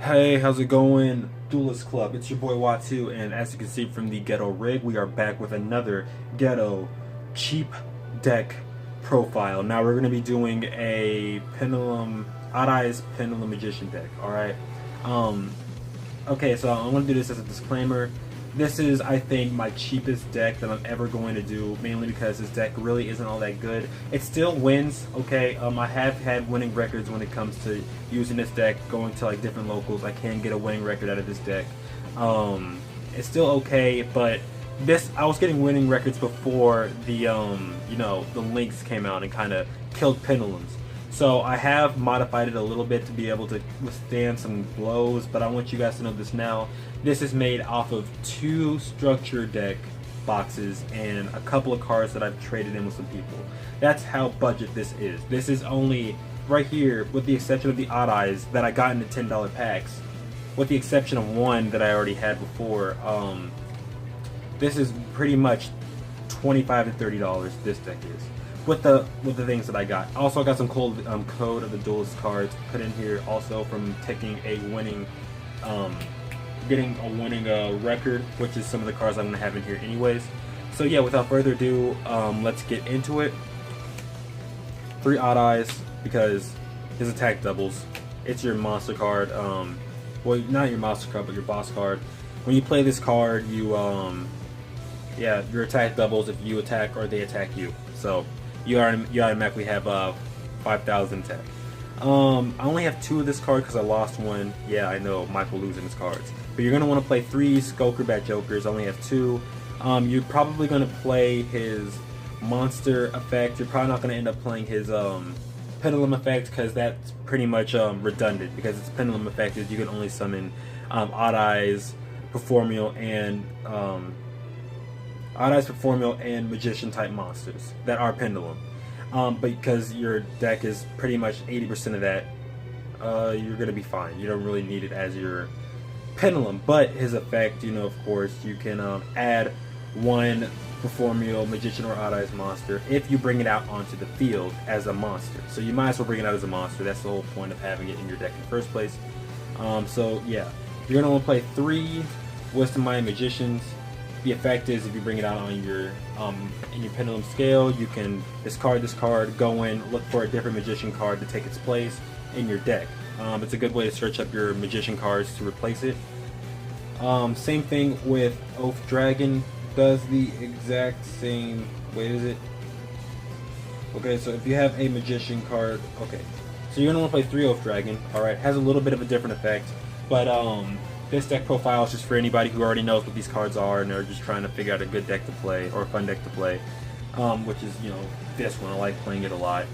Hey, how's it going? Duelist Club, it's your boy Watu, and as you can see from the ghetto rig, we are back with another ghetto cheap deck profile. Now we're going to be doing a Pendulum, Odd Eyes Pendulum Magician deck, alright? Um, okay, so I'm going to do this as a disclaimer. This is, I think, my cheapest deck that I'm ever going to do, mainly because this deck really isn't all that good. It still wins, okay? I have had winning records when it comes to using this deck, going to like different locals. I can get a winning record out of this deck. It's still okay, but I was getting winning records before the the links came out and kind of killed pendulums. So I have modified it a little bit to be able to withstand some blows, but I want you guys to know this now. This is made off of 2 structure deck boxes and a couple of cards that I've traded in with some people. That's how budget this is. This is only right here, with the exception of the Odd Eyes that I got in the $10 packs, with the exception of one that I already had before. This is pretty much $25 to $30. This deck is. With the things that I got. Also, I got some code of the Duelist cards put in here also from taking a winning, getting a winning record, which is some of the cards I'm gonna have in here anyways. So yeah, without further ado, let's get into it. 3 Odd Eyes because his attack doubles. It's your monster card. Well, not your monster card, but your boss card. When you play this card, you yeah, your attack doubles if you attack or they attack you. So you automatically have 5,000 attack. I only have 2 of this card because I lost one. Yeah, I know, Michael losing his cards. But you're going to want to play 3 Skulker Bat Jokers. I only have 2. You're probably going to play his monster effect. You're probably not going to end up playing his pendulum effect because that's pretty much redundant, because its pendulum effect is you can only summon Odd Eyes, Performial, and Magician type monsters that are pendulum. But because your deck is pretty much 80% of that, you're gonna be fine. You don't really need it as your pendulum. But his effect, of course, you can add 1 Performial, Magician, or Odd Eyes monster if you bring it out onto the field as a monster. So you might as well bring it out as a monster. That's the whole point of having it in your deck in the first place. So yeah, you're gonna want to play 3 Wisdom Mind Magicians. The effect is if you bring it out on your in your pendulum scale, you can discard this card, go in, look for a different magician card to take its place in your deck. It's a good way to search up your magician cards to replace it. Same thing with Oath Dragon, does the exact same. Wait, is it? Okay, so if you have a magician card, okay, so you're gonna want to play 3 Oath Dragon. All right, has a little bit of a different effect, but this deck profile is just for anybody who already knows what these cards are and they're just trying to figure out a good deck to play or a fun deck to play, which is, this one. I like playing it a lot.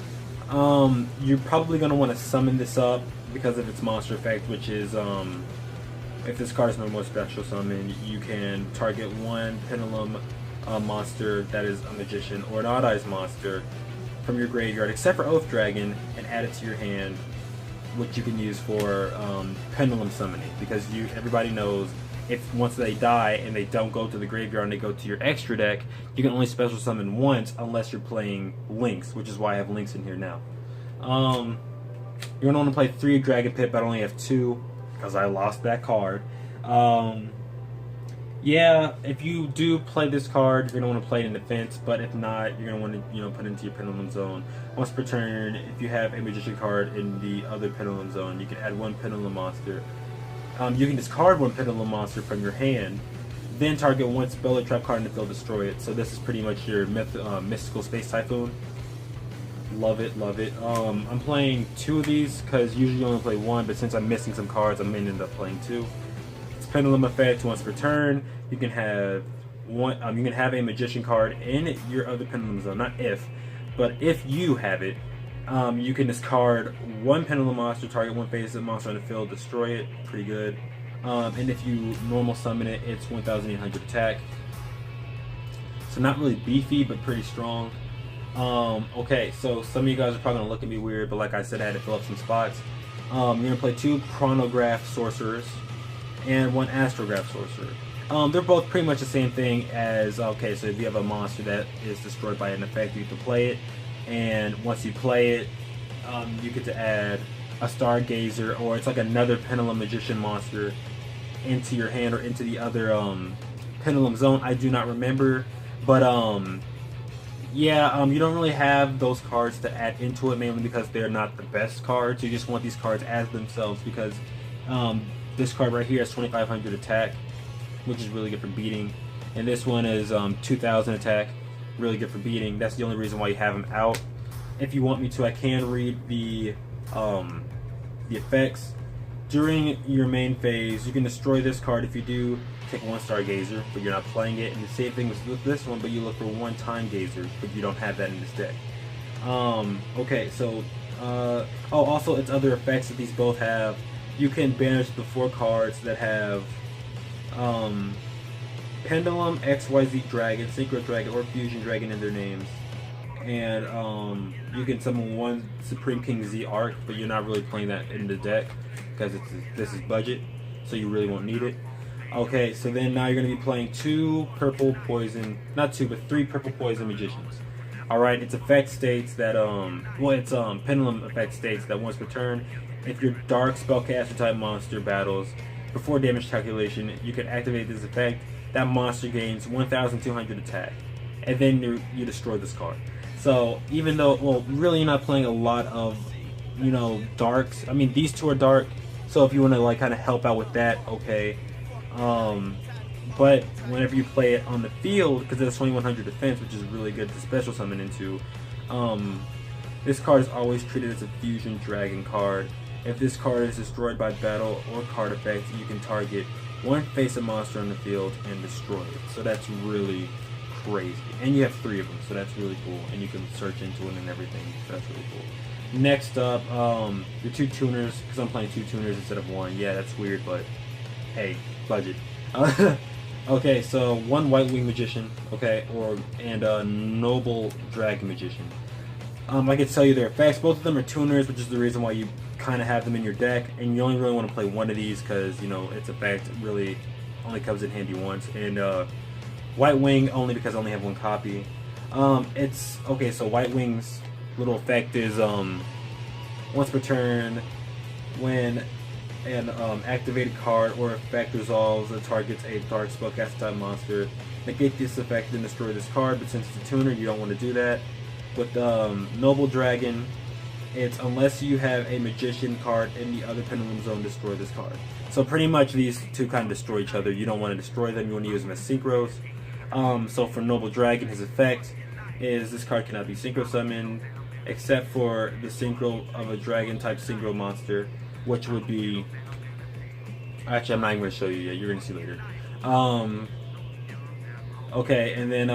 You're probably going to want to summon this up because of its monster effect, which is if this card is no more special summon, you can target 1 pendulum monster that is a magician or an Odd Eyes monster from your graveyard, except for Oath Dragon, and add it to your hand, which you can use for pendulum summoning, because everybody knows if once they die and they don't go to the graveyard and they go to your extra deck, you can only special summon once unless you're playing links, which is why I have links in here now. You're gonna want to play 3 Dragon Pit, but I only have 2 because I lost that card. Yeah, if you do play this card, you're going to want to play it in defense, but if not, you're going to want to put it into your pendulum zone. Once per turn, if you have a magician card in the other pendulum zone, you can add 1 pendulum monster. You can discard 1 pendulum monster from your hand, then target 1 spell or trap card in the field, destroy it. So this is pretty much your mystical space typhoon. Love it, love it. I'm playing 2 of these because usually you only play 1, but since I'm missing some cards, I'm going to end up playing 2. Pendulum effect, once per turn, you can have one. You can have a magician card in your other pendulum zone. Not if, but if you have it, you can discard 1 pendulum monster, target 1 face monster on the field, destroy it. Pretty good. And if you normal summon it, it's 1,800 attack. So not really beefy, but pretty strong. Okay, so some of you guys are probably gonna look at me weird, but like I said, I had to fill up some spots. You're gonna play 2 chronograph sorcerers and 1 astrograph sorcerer. They're both pretty much the same thing as, okay, so if you have a monster that is destroyed by an effect, you can play it, and once you play it, you get to add a Stargazer, or it's like another Pendulum Magician monster into your hand or into the other Pendulum Zone. I do not remember, but yeah, you don't really have those cards to add into it, mainly because they're not the best cards. You just want these cards as themselves, because this card right here has 2500 attack, which is really good for beating, and this one is 2000 attack, really good for beating. That's the only reason why you have them out. If you want me to, I can read the effects. During your main phase, you can destroy this card. If you do, take one Stargazer, but you're not playing it. And the same thing with this one, but you look for one Time Gazer, but you don't have that in this deck. Okay, so also its other effects that these both have. You can banish the 4 cards that have Pendulum, XYZ Dragon, Synchro Dragon, or Fusion Dragon in their names. And you can summon one Supreme King Z Arc, but you're not really playing that in the deck because this is budget, so you really won't need it. Okay, so then now you're going to be playing 2 purple poison, not 2, but 3 purple poison magicians. Alright, its effect states that, its pendulum effect states that once per turn, if your dark spellcaster type monster battles before damage calculation, you can activate this effect. That monster gains 1200 attack, and then you destroy this card. So even though, well, really you're not playing a lot of, you know, darks. I mean, these 2 are dark, so if you want to like kind of help out with that, okay. But whenever you play it on the field, because it has 2100 defense, which is really good to special summon into, this card is always treated as a Fusion Dragon card. If this card is destroyed by battle or card effects, you can target one face-up monster on the field and destroy it. So that's really crazy. And you have 3 of them, so that's really cool. And you can search into it and everything, so that's really cool. Next up, your 2 tuners, because I'm playing 2 tuners instead of 1. Yeah, that's weird, but hey, budget. Okay, so 1 White Wing Magician, okay, and a Noble Dragon Magician. I can tell you their effects. Both of them are tuners, which is the reason why you kind of have them in your deck, and you only really want to play one of these because, you know, its effect really only comes in handy once. And White Wing only because I only have 1 copy. It's okay, so White Wing's little effect is once per turn, when an activated card or effect resolves that targets a dark spellcaster type monster, negate this effect and destroy this card. But since it's a tuner, you don't want to do that. With Noble Dragon, it's unless you have a Magician card in the other Pendulum Zone, destroy this card. So pretty much these 2 kind of destroy each other. You don't want to destroy them, you want to use them as synchros. So for Noble Dragon, his effect is this card cannot be synchro summoned except for the synchro of a dragon type synchro monster, which would be, actually I'm not even going to show you yet, you're going to see later. Okay, and then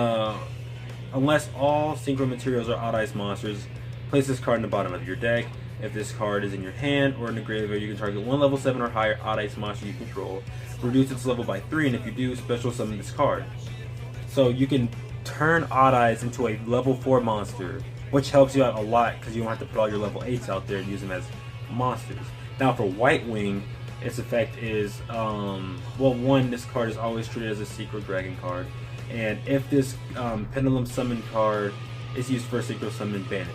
unless all synchro materials are odd ice monsters, place this card in the bottom of your deck. If this card is in your hand or in the graveyard, you can target 1 level 7 or higher odd ice monster you control. Reduce its level by 3, and if you do, special summon this card. So you can turn odd eyes into a level 4 monster, which helps you out a lot because you don't have to put all your level 8s out there and use them as monsters. Now for White Wing, its effect is, well, 1, this card is always treated as a Secret Dragon card. And if this Pendulum Summon card is used for a Synchro Summon, banish it.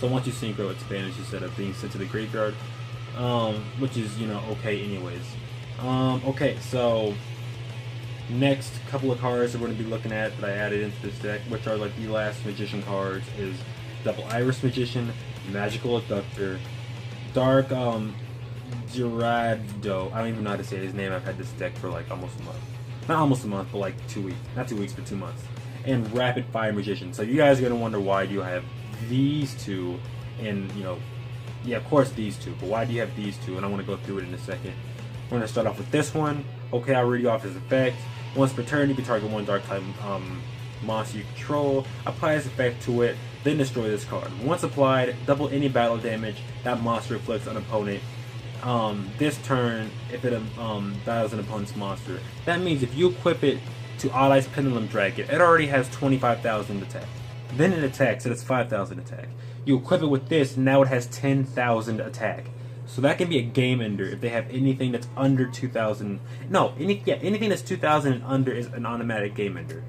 So once you Synchro, it's banished instead of being sent to the graveyard, which is, you know, okay anyways. Okay, so next couple of cards that we're going to be looking at that I added into this deck, which are like the last Magician cards, is Double Iris Magician, Magical Abductor, Dark Gerardo. I don't even know how to say his name. I've had this deck for like almost a month. Not almost a month, but like 2 weeks. Not 2 weeks, but 2 months. And Rapid Fire Magician. So you guys are going to wonder, why do you have these 2? And, you know, yeah, of course these 2. But why do you have these 2? And I want to go through it in a second. We're going to start off with this one. Okay, I'll read you off his effect. Once per turn, you can target 1 dark type monster you control. Apply this effect to it, then destroy this card. Once applied, double any battle damage that monster inflicts on an opponent. This turn, if it battles an opponent's monster. That means if you equip it to Odd Ice Pendulum Dragon, it already has 25,000 attack. Then it attacks, and it's 5,000 attack. You equip it with this, now it has 10,000 attack. So that can be a game ender if they have anything that's under 2,000. No, anything that's 2,000 and under is an automatic game ender.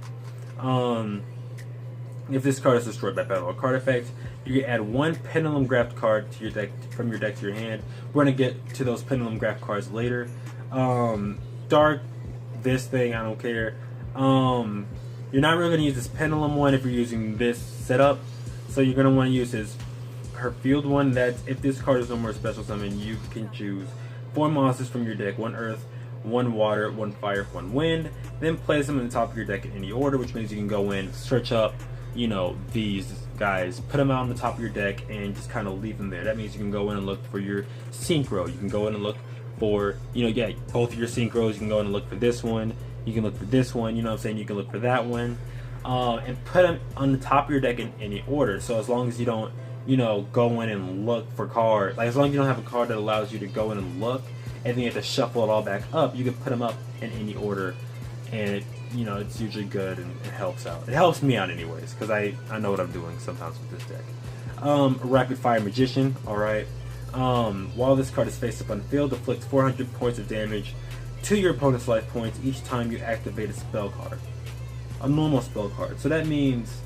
if this card is destroyed by battle or card effect, you can add one Pendulum Graph card to your deck from your deck to your hand. We're gonna get to those Pendulum Graph cards later. Dark, this thing, I don't care. You're not really gonna use this Pendulum one if you're using this setup. So you're gonna want to use her field one. That's if this card is no more special summon, you can choose 4 monsters from your deck: 1 Earth, 1 Water, 1 Fire, 1 Wind. Then place them on the top of your deck in any order, which means you can go in, search up, you know, these guys, put them out on the top of your deck, and just kind of leave them there. That means you can go in and look for your Synchro. You can go in and look for, you know, yeah, both of your Synchros. You can go in and look for this one. You can look for this one. You know what I'm saying? You can look for that one. And put them on the top of your deck in any order. So as long as you don't, you know, go in and look for cards, like as long as you don't have a card that allows you to go in and look, and then you have to shuffle it all back up, you can put them up in any order, and you know, it's usually good and it helps out. It helps me out anyways, because I know what I'm doing sometimes with this deck. Rapid Fire Magician, alright. While this card is face up on the field, inflict 400 points of damage to your opponent's life points each time you activate a spell card. A normal spell card. So that means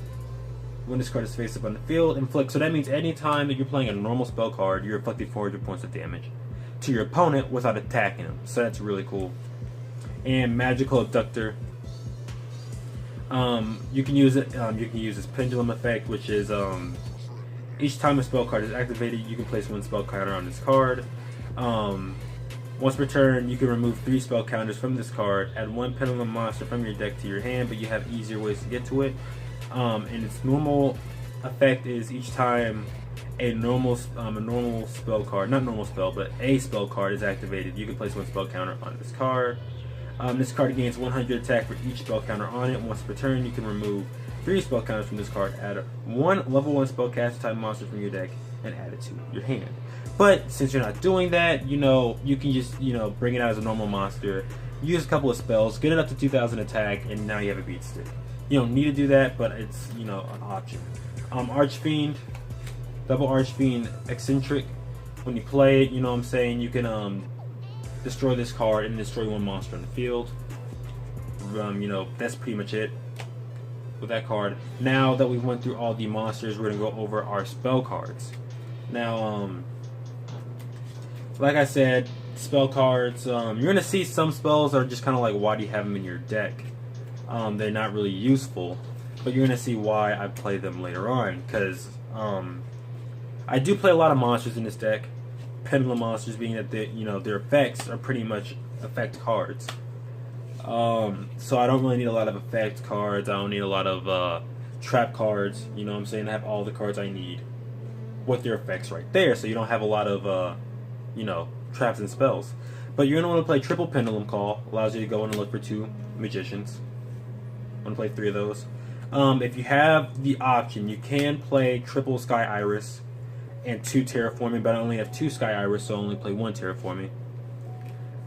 when this card is face up on the field, inflict. So that means anytime that you're playing a normal spell card, you're inflicting 400 points of damage to your opponent without attacking him. So that's really cool. And Magical Abductor. You can use it. You can use this Pendulum effect, which is each time a spell card is activated, you can place 1 spell counter on this card. Once per turn, you can remove 3 spell counters from this card, add 1 Pendulum monster from your deck to your hand, but you have easier ways to get to it. And its normal effect is each time a normal spell card, not normal spell, but a spell card is activated, you can place 1 spell counter on this card. This card gains 100 attack for each spell counter on it. Once per turn, you can remove 3 spell counters from this card, add 1 level 1 spellcaster type monster from your deck, and add it to your hand. But since you're not doing that, you know, you can just, you know, bring it out as a normal monster, use a couple of spells, get it up to 2,000 attack, and now you have a beat stick. You don't need to do that, but it's, you know, an option. Archfiend, double Archfiend Eccentric. When you play it, you know what I'm saying, you can destroy this card and destroy 1 monster on the field. You know, that's pretty much it with that card. Now that we went through all the monsters, we're gonna go over our spell cards. Now, like I said, spell cards, you're gonna see some spells that are just kind of like, why do you have them in your deck? They're not really useful, but you're gonna see why I play them later on, because I do play a lot of monsters in this deck. Pendulum monsters being that they, you know, their effects are pretty much effect cards. So I don't really need a lot of effect cards. I don't need a lot of trap cards. You know what I'm saying? I have all the cards I need with their effects right there. So you don't have a lot of you know, traps and spells. But you're gonna want to play Triple Pendulum Call. Allows you to go in and look for 2 magicians. I'm gonna play 3 of those. If you have the option, you can play Triple Sky Iris and 2 Terraforming, but I only have 2 Sky Iris, so I only play 1 Terraforming.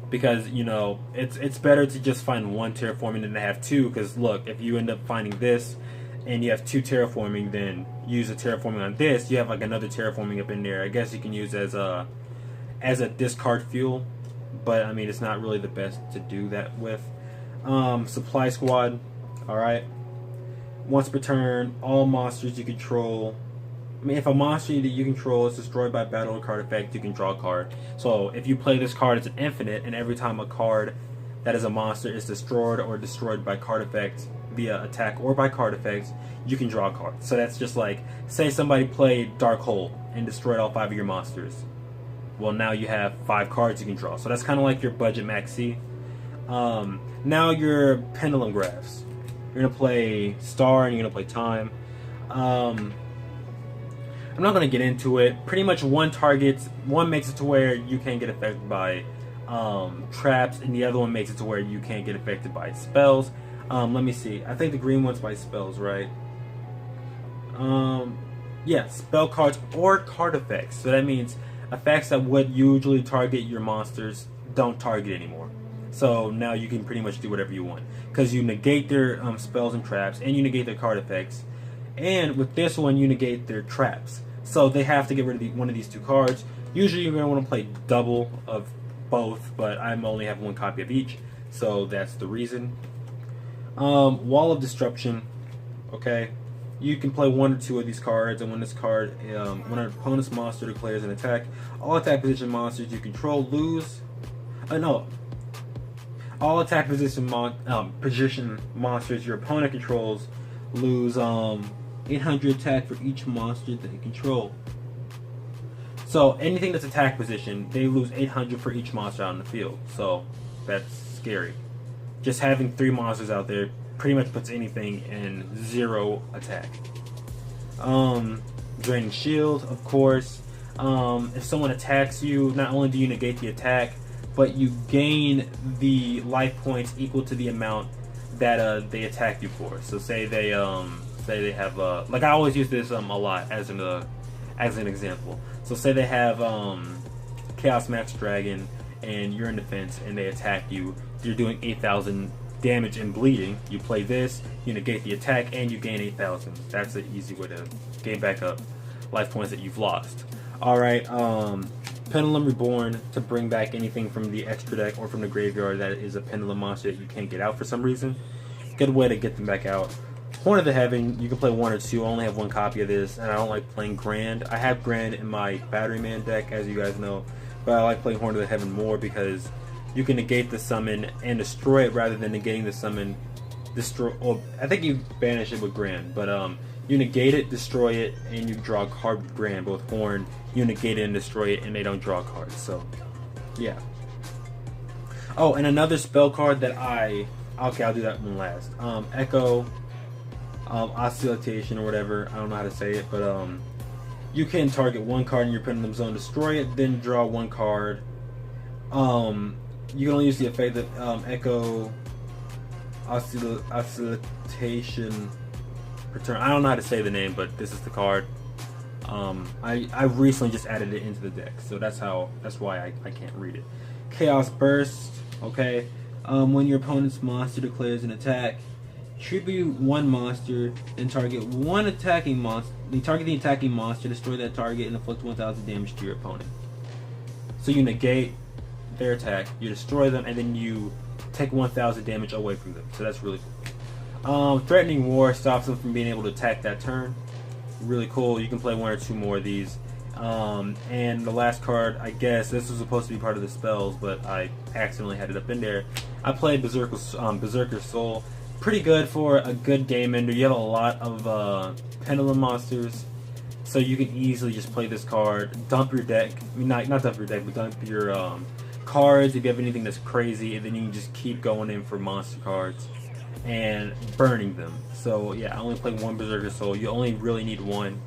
Because, you know, it's better to just find 1 Terraforming than to have 2, because look, if you end up finding this and you have 2 Terraforming, then use a Terraforming on this, you have like another Terraforming up in there. I guess you can use as a discard fuel, but I mean, it's not really the best to do that with. Supply Squad, alright. Once per turn, all monsters you control, I mean, if a monster that you control is destroyed by battle or card effect, you can draw a card. So if you play this card, it's an infinite, and every time a card that is a monster is destroyed or destroyed by card effect via attack or by card effects, you can draw a card. So that's just like, say somebody played Dark Hole and destroyed all 5 of your monsters. Well, now you have 5 cards you can draw. So that's kind of like your budget maxi. Now your Pendulum Graphs. You're going to play Star and you're going to play Time. I'm not going to get into it. Pretty much one makes it to where you can't get affected by traps, and the other one makes it to where you can't get affected by spells. Let me see. I think the green one's by spells, right? Yeah, spell cards or card effects. So that means effects that would usually target your monsters don't target anymore. So now you can pretty much do whatever you want, because you negate their spells and traps, and you negate their card effects. And with this one, you negate their traps. So they have to get rid of one of these 2 cards. Usually you're going to want to play double of both, but I only have 1 copy of each, so that's the reason. Wall of Disruption. Okay, you can play one or two of these cards, and when this card, when an opponent's monster declares an attack, all attack position monsters you control lose. No, all attack position monsters your opponent controls lose 800 attack for each monster they control. So anything that's attack position, they lose 800 for each monster out in the field. So that's scary. Just having 3 monsters out there pretty much puts anything in 0 attack. Draining shield, of course. If someone attacks you, not only do you negate the attack, but you gain the life points equal to the amount that they attack you for. So say they have like I always use this a lot as an example. So say they have Chaos Max Dragon and you're in defense and they attack you. You're doing 8,000 damage and bleeding. You play this, you negate the attack, and you gain 8,000. That's an easy way to gain back up life points that you've lost. Alright, Pendulum Reborn, to bring back anything from the extra deck or from the graveyard that is a Pendulum monster that you can't get out for some reason. Good way to get them back out. Horn of the Heaven, you can play 1 or 2. I only have 1 copy of this, and I don't like playing Grand. I have Grand in my Batteryman deck, as you guys know, but I like playing Horn of the Heaven more because you can negate the summon and destroy it rather than negating the summon, destroy. Well, I think you banish it with Grand, but you negate it, destroy it, and you draw a card with Grand. But with Horn, you negate it and destroy it, and they don't draw cards. So, yeah. Oh, and another spell card that I'll do that one last. Echo, Oscillation or whatever. I don't know how to say it, but you can target 1 card in your Pendulum Zone, destroy it, then draw 1 card. You can only use the effect that Echo, Oscillation, Return. I don't know how to say the name, but this is the card. I recently just added it into the deck, so that's why I can't read it. Chaos Burst. Okay. When your opponent's monster declares an attack, tribute 1 monster, then target 1 attacking monster. Then target the attacking monster, destroy that target, and inflict 1,000 damage to your opponent. So you negate their attack, you destroy them, and then you take 1,000 damage away from them. So that's really cool. Threatening War stops them from being able to attack that turn. Really cool. You can play 1 or 2 more of these. And the last card, I guess this was supposed to be part of the spells, but I accidentally had it up in there. I played Berserker Soul. Pretty good for a good game ender. You have a lot of Pendulum monsters, so you can easily just play this card. Dump your deck. I mean, not dump your deck, but dump your cards if you have anything that's crazy, and then you can just keep going in for monster cards and burning them. So yeah, I only play 1 Berserker Soul. You only really need 1.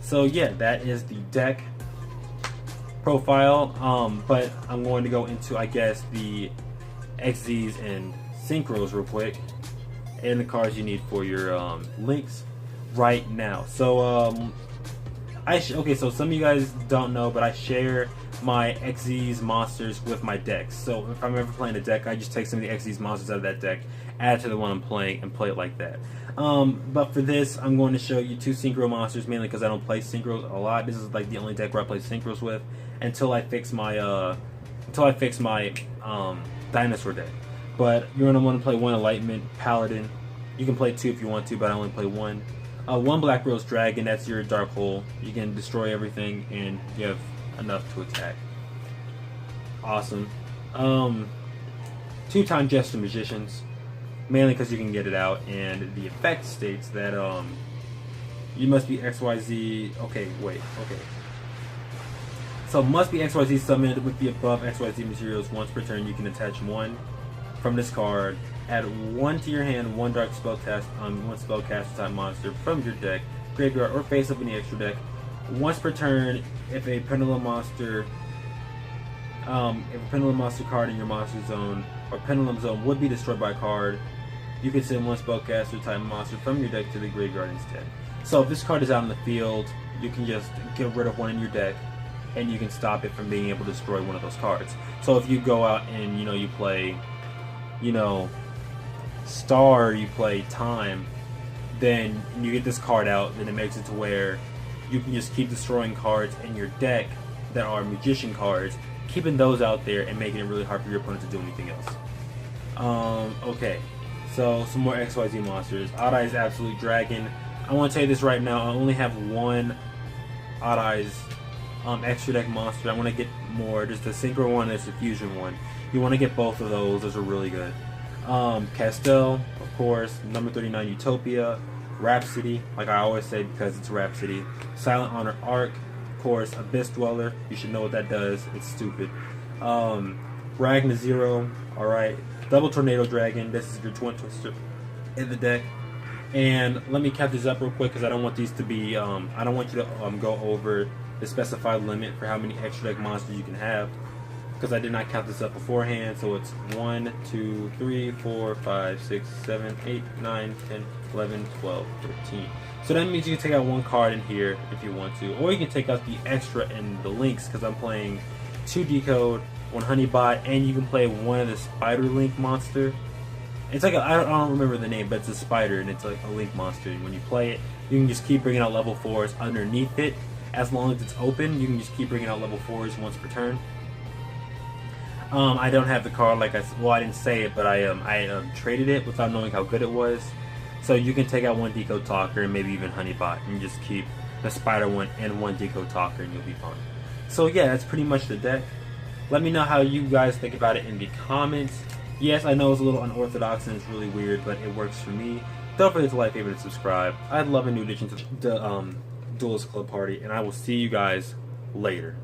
So yeah, that is the deck profile. But I'm going to go into, I guess, the XZs and Synchros real quick, and the cards you need for your links right now. So okay, so some of you guys don't know, but I share my XZ's monsters with my decks. So if I'm ever playing a deck, I just take some of the XZ's monsters out of that deck, add it to the one I'm playing, and play it like that. But for this, I'm going to show you 2 Synchro monsters, mainly because I don't play Synchros a lot. This is like the only deck where I play Synchros with until I fix my Dinosaur deck. But you're going to want to play 1 Enlightenment Paladin. You can play 2 if you want to, but I only play 1. 1 Black Rose Dragon, that's your Dark Hole. You can destroy everything and you have enough to attack. Awesome. 2 Time Jester Magicians, mainly because you can get it out, and the effect states that you must be XYZ. Okay, wait, okay. So must be XYZ summoned with the above XYZ materials. Once per turn, you can attach 1 from this card. Add 1 to your hand, 1 dark spell cast on 1 spellcaster type monster from your deck, graveyard, or face up in the extra deck. Once per turn, if a Pendulum monster card in your monster zone or Pendulum zone would be destroyed by a card, you can send 1 spellcaster type monster from your deck to the graveyard instead. So if this card is out in the field, you can just get rid of 1 in your deck, and you can stop it from being able to destroy 1 of those cards. So if you go out and you play, Star, you play Time, then you get this card out, then it makes it to where you can just keep destroying cards in your deck that are Magician cards, keeping those out there and making it really hard for your opponent to do anything else. Okay, so some more XYZ monsters. Odd Eyes Absolute Dragon. I want to tell you this right now. I only have one Odd Eyes extra deck monster. I want to get more. There's the Synchro one, there's the Fusion one. You want to get both of those. Those are really good. Castel, of course. Number 39, Utopia. Rhapsody, like I always say because it's Rhapsody. Silent Honor Arc, of course. Abyss Dweller. You should know what that does. It's stupid. Ragna Zero. Alright. Double Tornado Dragon. This is your Twin Twister in the deck. And let me cap this up real quick because I don't want these to be, I don't want you to go over the specified limit for how many extra deck monsters you can have because I did not count this up beforehand. So it's 1, 2, 3, 4, 5, 6, 7, 8, 9, 10, 11, 12, 13. So that means you can take out one card in here if you want to, or you can take out the extra and the links because I'm playing 2 Decode, 1 Honeybot, and you can play one of the Spider Link monster. It's like I don't remember the name, but it's a spider and it's like a link monster. And when you play it, you can just keep bringing out level 4s underneath it. As long as it's open, you can just keep bringing out level 4s once per turn. I don't have the card like I didn't say it, but I traded it without knowing how good it was. So you can take out 1 Decode Talker and maybe even Honeybot and just keep the spider one and 1 Decode Talker and you'll be fine. So yeah, that's pretty much the deck. Let me know how you guys think about it in the comments. Yes, I know it's a little unorthodox and it's really weird, but it works for me. Don't forget to like, favorite, and subscribe. I'd love a new addition to the Duelist Club party, and I will see you guys later.